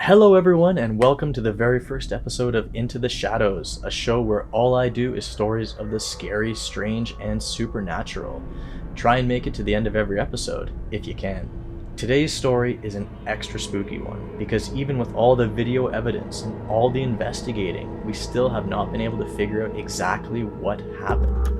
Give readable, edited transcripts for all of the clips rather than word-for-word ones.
Hello everyone and welcome to the very first episode of Into the Shadows, a show where all I do is stories of the scary, strange, and supernatural. Try and make it to the end of every episode, if you can. Today's story is an extra spooky one, because even with all the video evidence and all the investigating, we still have not been able to figure out exactly what happened.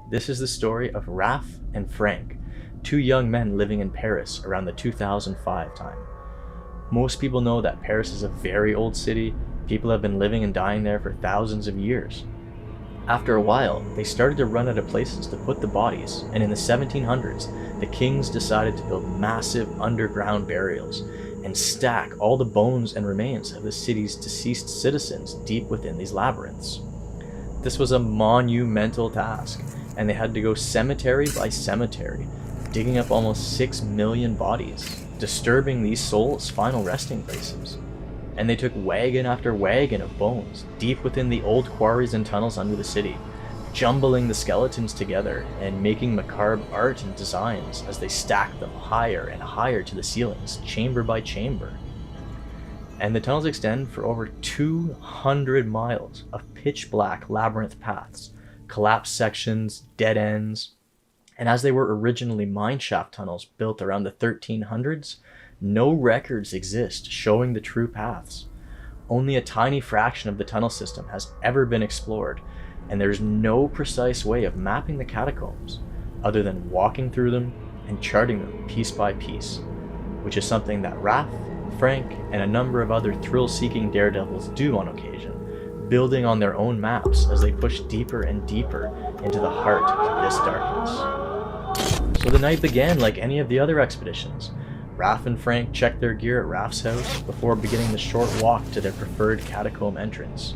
This is the story of Raf and Frank, two young men living in Paris around the 2005 time. Most people know that Paris is a very old city. People have been living and dying there for thousands of years. After a while, they started to run out of places to put the bodies, and in the 1700s, the kings decided to build massive underground burials and stack all the bones and remains of the city's deceased citizens deep within these labyrinths. This was a monumental task, and they had to go cemetery by cemetery, digging up almost 6 million bodies, disturbing these souls' final resting places. And they took wagon after wagon of bones deep within the old quarries and tunnels under the city, jumbling the skeletons together and making macabre art and designs as they stacked them higher and higher to the ceilings, chamber by chamber. And the tunnels extend for over 200 miles of pitch black labyrinth paths, collapsed sections, dead ends, and as they were originally mineshaft tunnels built around the 1300s, no records exist showing the true paths. Only a tiny fraction of the tunnel system has ever been explored, and there's no precise way of mapping the catacombs other than walking through them and charting them piece by piece, which is something that Raf, Frank, and a number of other thrill-seeking daredevils do on occasion, building on their own maps as they push deeper and deeper into the heart of this darkness. So the night began like any of the other expeditions. Raf and Frank checked their gear at Raf's house before beginning the short walk to their preferred catacomb entrance.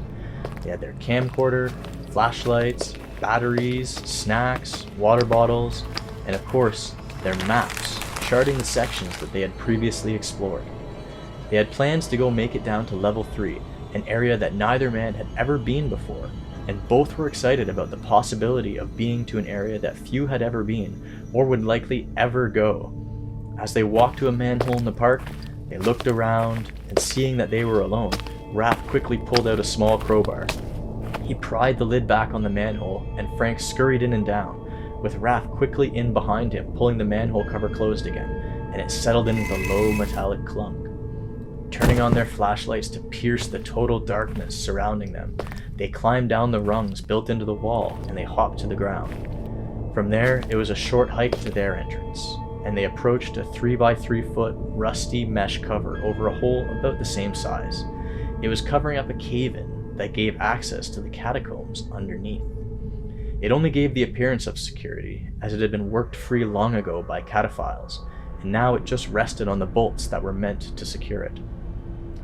They had their camcorder, flashlights, batteries, snacks, water bottles, and of course, their maps, charting the sections that they had previously explored. They had plans to go make it down to level 3, an area that neither man had ever been before, and both were excited about the possibility of being to an area that few had ever been, or would likely ever go. As they walked to a manhole in the park, they looked around, and seeing that they were alone, Raf quickly pulled out a small crowbar. He pried the lid back on the manhole, and Frank scurried in and down, with Raf quickly in behind him, pulling the manhole cover closed again, and it settled into the low metallic clunk. Turning on their flashlights to pierce the total darkness surrounding them, they climbed down the rungs built into the wall and they hopped to the ground. From there, it was a short hike to their entrance, and they approached a 3x3 foot rusty mesh cover over a hole about the same size. It was covering up a cave-in that gave access to the catacombs underneath. It only gave the appearance of security, as it had been worked free long ago by cataphiles, and now it just rested on the bolts that were meant to secure it.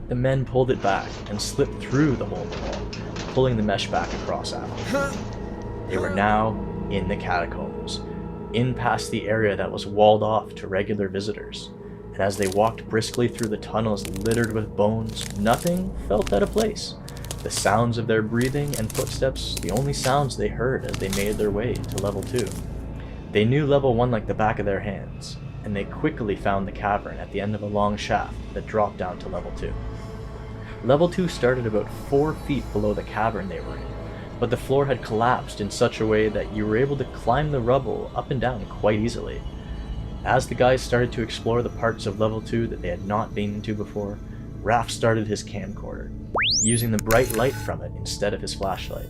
The men pulled it back and slipped through the hole in the wall, pulling the mesh back across after. They were now in the catacombs, in past the area that was walled off to regular visitors, and as they walked briskly through the tunnels littered with bones, nothing felt out of place. The sounds of their breathing and footsteps, the only sounds they heard as they made their way to level 2. They knew level 1 like the back of their hands, and they quickly found the cavern at the end of a long shaft that dropped down to level 2. Level 2 started about 4 feet below the cavern they were in, but the floor had collapsed in such a way that you were able to climb the rubble up and down quite easily. As the guys started to explore the parts of level 2 that they had not been into before, Raf started his camcorder, using the bright light from it instead of his flashlight.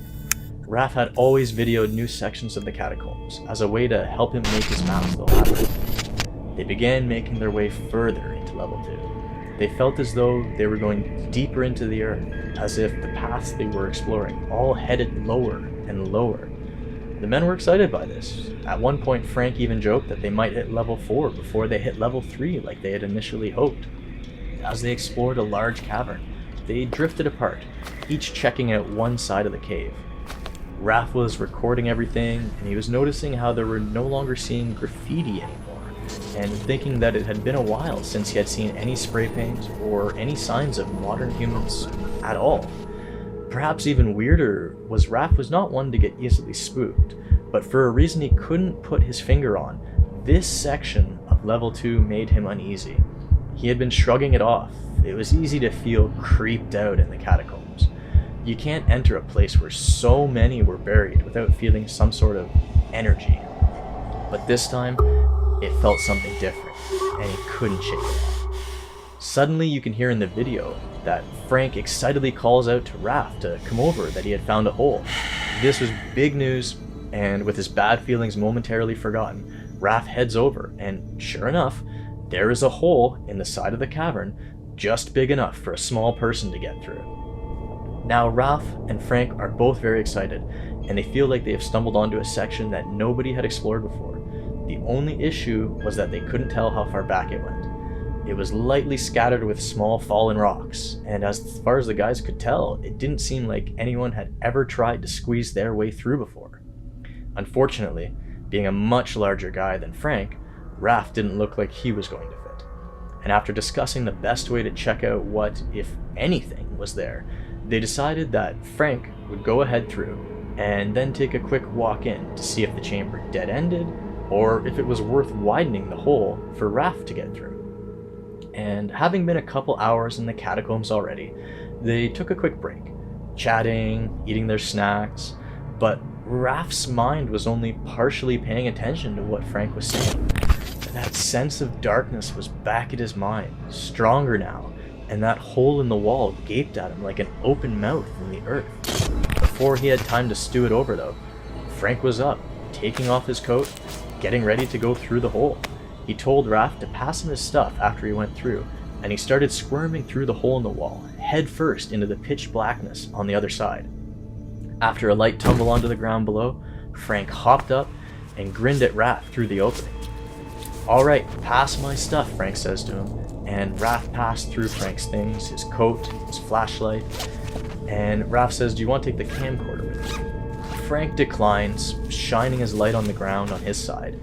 Raf had always videoed new sections of the catacombs as a way to help him make his map of the labyrinth. They began making their way further into level 2. They felt as though they were going deeper into the earth, as if the paths they were exploring all headed lower and lower. The men were excited by this. At one point, Frank even joked that they might hit level 4 before they hit level 3 like they had initially hoped. As they explored a large cavern, they drifted apart, each checking out one side of the cave. Raf was recording everything, and he was noticing how they were no longer seeing graffiti anymore, and thinking that it had been a while since he had seen any spray paint or any signs of modern humans at all. perhaps even weirder was Raf was not one to get easily spooked, but for a reason he couldn't put his finger on, this section of level 2 made him uneasy. He had been shrugging it off. It was easy to feel creeped out in the catacombs. You can't enter a place where so many were buried without feeling some sort of energy. But this time, it felt something different, and he couldn't shake it off. Suddenly you can hear in the video that Frank excitedly calls out to Raf to come over, that he had found a hole. This was big news, and with his bad feelings momentarily forgotten, Raf heads over, and sure enough, there is a hole in the side of the cavern just big enough for a small person to get through. Now Raf and Frank are both very excited, and they feel like they have stumbled onto a section that nobody had explored before. The only issue was that they couldn't tell how far back it went. It was lightly scattered with small fallen rocks, and as far as the guys could tell, it didn't seem like anyone had ever tried to squeeze their way through before. Unfortunately, being a much larger guy than Frank, Raf didn't look like he was going to fit. And after discussing the best way to check out what, if anything, was there, they decided that Frank would go ahead through and then take a quick walk in to see if the chamber dead-ended or if it was worth widening the hole for Raf to get through. And having been a couple hours in the catacombs already, they took a quick break, chatting, eating their snacks, but Raf's mind was only partially paying attention to what Frank was saying. That sense of darkness was back at his mind, stronger now, and that hole in the wall gaped at him like an open mouth in the earth. Before he had time to stew it over though, Frank was up, taking off his coat, getting ready to go through the hole. He told Raf to pass him his stuff after he went through, and he started squirming through the hole in the wall, head first into the pitch blackness on the other side. After a light tumble onto the ground below, Frank hopped up and grinned at Raf through the opening. "Alright, pass my stuff," Frank says to him, and Raf passed through Frank's things, his coat, his flashlight, and Raf says, "Do you want to take the camcorder with you?" Frank declines, shining his light on the ground on his side.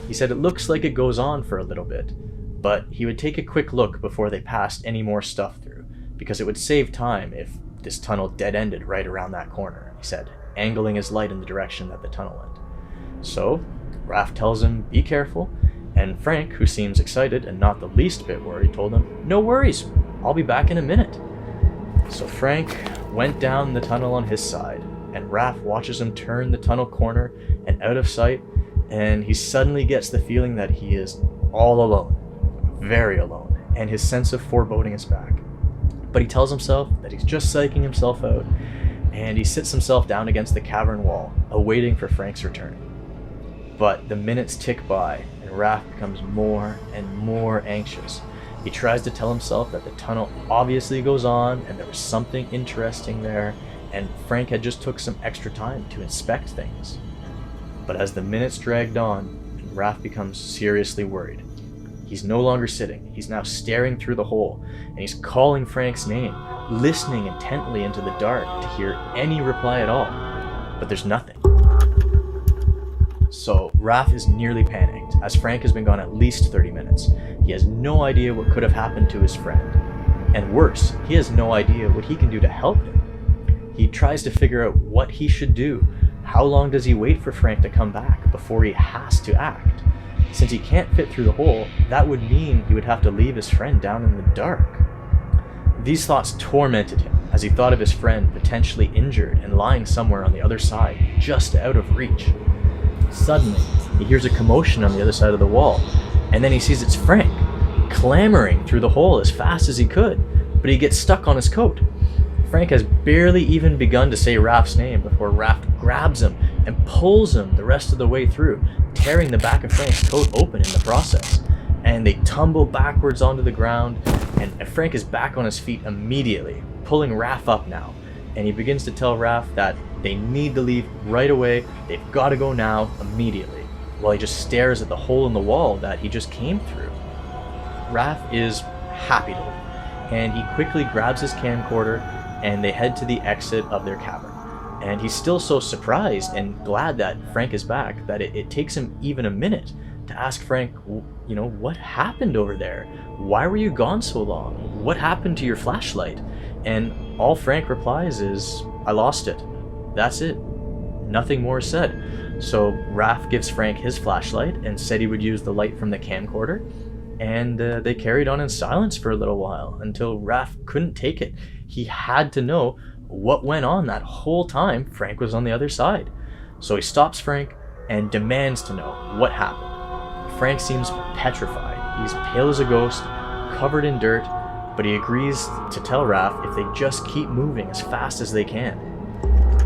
He said it looks like it goes on for a little bit, but he would take a quick look before they passed any more stuff through, because it would save time if this tunnel dead-ended right around that corner, he said, angling his light in the direction that the tunnel went. So, Raf tells him, be careful, and Frank, who seems excited and not the least bit worried, told him, "No worries, I'll be back in a minute." So Frank went down the tunnel on his side, and Raf watches him turn the tunnel corner and out of sight, and he suddenly gets the feeling that he is all alone, very alone, and his sense of foreboding is back. But he tells himself that he's just psyching himself out, and he sits himself down against the cavern wall, awaiting for Frank's return. But the minutes tick by, and Raf becomes more and more anxious. He tries to tell himself that the tunnel obviously goes on, and there was something interesting there, and Frank had just took some extra time to inspect things. But as the minutes dragged on, Raf becomes seriously worried. He's no longer sitting, he's now staring through the hole, and he's calling Frank's name, listening intently into the dark to hear any reply at all. But there's nothing. So Raf is nearly panicked, as Frank has been gone at least 30 minutes. He has no idea what could have happened to his friend. And worse, he has no idea what he can do to help him. He tries to figure out what he should do. How long does he wait for Frank to come back before he has to act? Since he can't fit through the hole, that would mean he would have to leave his friend down in the dark. These thoughts tormented him as he thought of his friend potentially injured and lying somewhere on the other side, just out of reach. Suddenly, he hears a commotion on the other side of the wall, and then he sees it's Frank, clambering through the hole as fast as he could, but he gets stuck on his coat. Frank has barely even begun to say Raf's name before Raf grabs him and pulls him the rest of the way through, tearing the back of Frank's coat open in the process. And they tumble backwards onto the ground, and Frank is back on his feet immediately, pulling Raf up now. And he begins to tell Raf that they need to leave right away, they've got to go now, immediately, while he just stares at the hole in the wall that he just came through. Raf is happy to leave, and he quickly grabs his camcorder, and they head to the exit of their cavern. And he's still so surprised and glad that Frank is back that it takes him even a minute to ask Frank, what happened over there? Why were you gone so long? What happened to your flashlight? And all Frank replies is, I lost it. That's it. Nothing more said. So Raf gives Frank his flashlight and said he would use the light from the camcorder, and they carried on in silence for a little while until Raf couldn't take it. He had to know what went on that whole time Frank was on the other side. So he stops Frank and demands to know what happened. Frank seems petrified. He's pale as a ghost, covered in dirt, but he agrees to tell Raf if they just keep moving as fast as they can.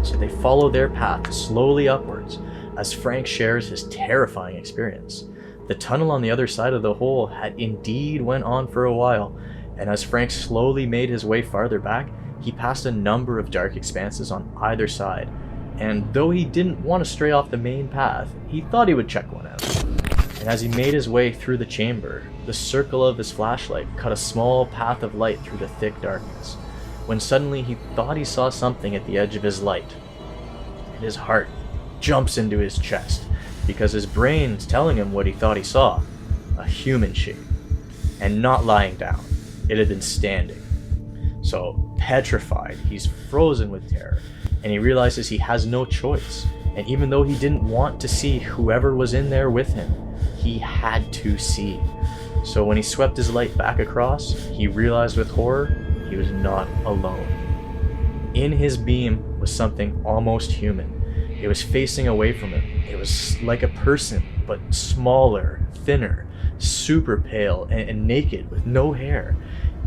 So they follow their path slowly upwards as Frank shares his terrifying experience. The tunnel on the other side of the hole had indeed went on for a while, and as Frank slowly made his way farther back, he passed a number of dark expanses on either side, and though he didn't want to stray off the main path, he thought he would check one out. And as he made his way through the chamber, the circle of his flashlight cut a small path of light through the thick darkness, when suddenly he thought he saw something at the edge of his light. And his heart jumps into his chest, because his brain's telling him what he thought he saw, a human shape, and not lying down. It had been standing. So, petrified, he's frozen with terror, and he realizes he has no choice. And even though he didn't want to see whoever was in there with him, he had to see. So when he swept his light back across, he realized with horror he was not alone. In his beam was something almost human. It was facing away from him. It was like a person, but smaller, thinner, super pale, and naked with no hair.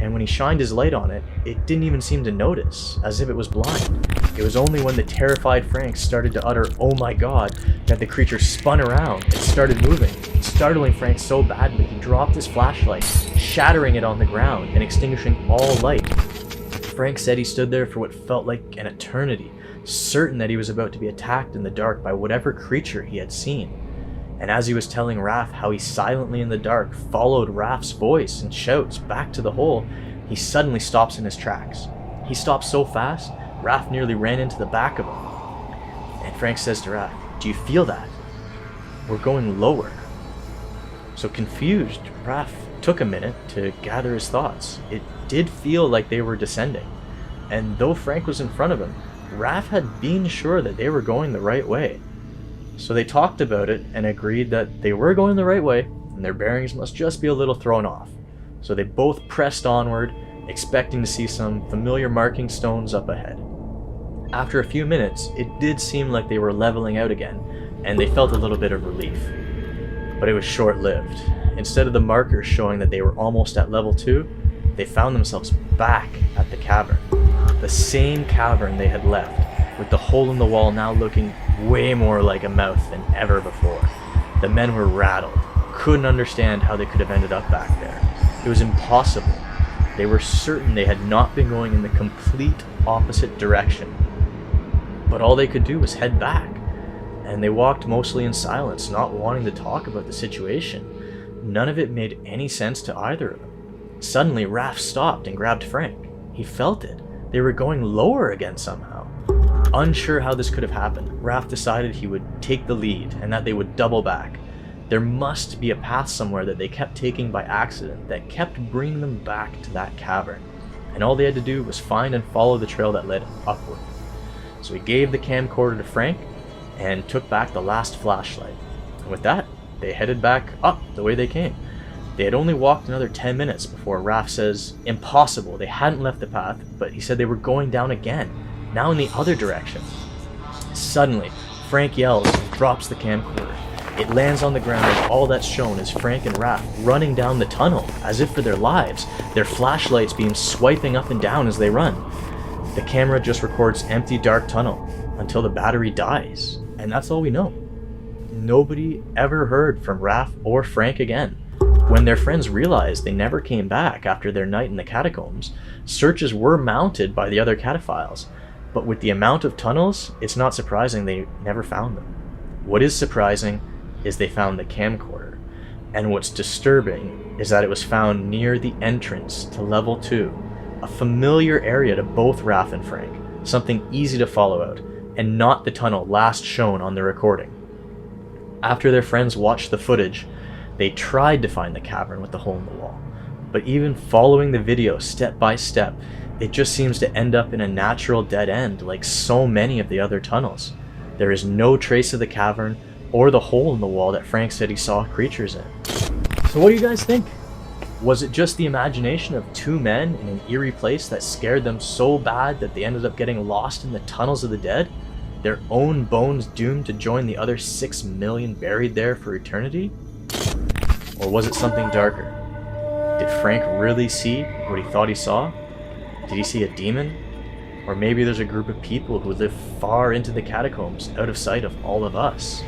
And when he shined his light on it, it didn't even seem to notice, as if it was blind. It was only when the terrified Frank started to utter, "Oh my God," that the creature spun around and started moving, startling Frank so badly he dropped his flashlight, shattering it on the ground and extinguishing all light. Frank said he stood there for what felt like an eternity, certain that he was about to be attacked in the dark by whatever creature he had seen. And as he was telling Raf how he silently in the dark followed Raf's voice and shouts back to the hole, he suddenly stops in his tracks. He stops so fast, Raf nearly ran into the back of him. And Frank says to Raf, "Do you feel that? We're going lower." So confused, Raf took a minute to gather his thoughts. It did feel like they were descending. And though Frank was in front of him, Raf had been sure that they were going the right way. So they talked about it and agreed that they were going the right way and their bearings must just be a little thrown off. So they both pressed onward, expecting to see some familiar marking stones up ahead. After a few minutes, it did seem like they were leveling out again, and they felt a little bit of relief. But it was short-lived. Instead of the markers showing that they were almost at level 2, they found themselves back at the cavern. The same cavern they had left, with the hole in the wall now looking way more like a mouth than ever before. The men were rattled, couldn't understand how they could have ended up back there. It was impossible. They were certain they had not been going in the complete opposite direction. But all they could do was head back, and they walked mostly in silence, not wanting to talk about the situation. None of it made any sense to either of them. Suddenly, Raf stopped and grabbed Frank. He felt it. They were going lower again somehow. Unsure how this could have happened, Raf decided he would take the lead and that they would double back. There must be a path somewhere that they kept taking by accident that kept bringing them back to that cavern, and all they had to do was find and follow the trail that led upward. So he gave the camcorder to Frank and took back the last flashlight. And with that, they headed back up the way they came. They had only walked another 10 minutes before Raf says, impossible, they hadn't left the path, but he said they were going down again, now in the other direction. Suddenly, Frank yells and drops the camcorder. It lands on the ground and all that's shown is Frank and Raf running down the tunnel, as if for their lives, their flashlights beam swiping up and down as they run. The camera just records empty dark tunnel until the battery dies, and that's all we know. Nobody ever heard from Raf or Frank again. When their friends realized they never came back after their night in the catacombs, searches were mounted by the other cataphiles, but with the amount of tunnels, it's not surprising they never found them. What is surprising is they found the camcorder, and what's disturbing is that it was found near the entrance to level 2, a familiar area to both Raf and Frank, something easy to follow out, and not the tunnel last shown on the recording. After their friends watched the footage, they tried to find the cavern with the hole in the wall, but even following the video step by step, it just seems to end up in a natural dead end like so many of the other tunnels. There is no trace of the cavern or the hole in the wall that Frank said he saw creatures in. So what do you guys think? Was it just the imagination of two men in an eerie place that scared them so bad that they ended up getting lost in the tunnels of the dead? Their own bones doomed to join the other 6 million buried there for eternity? Or was it something darker? Did Frank really see what he thought he saw? Did he see a demon? Or maybe there's a group of people who live far into the catacombs, out of sight of all of us.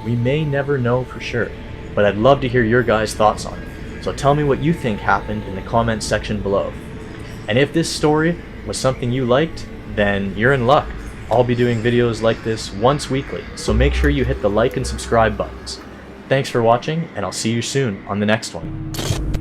We may never know for sure, but I'd love to hear your guys' thoughts on it. So tell me what you think happened in the comments section below. And if this story was something you liked, then you're in luck. I'll be doing videos like this once weekly, so make sure you hit the like and subscribe buttons. Thanks for watching, and I'll see you soon on the next one.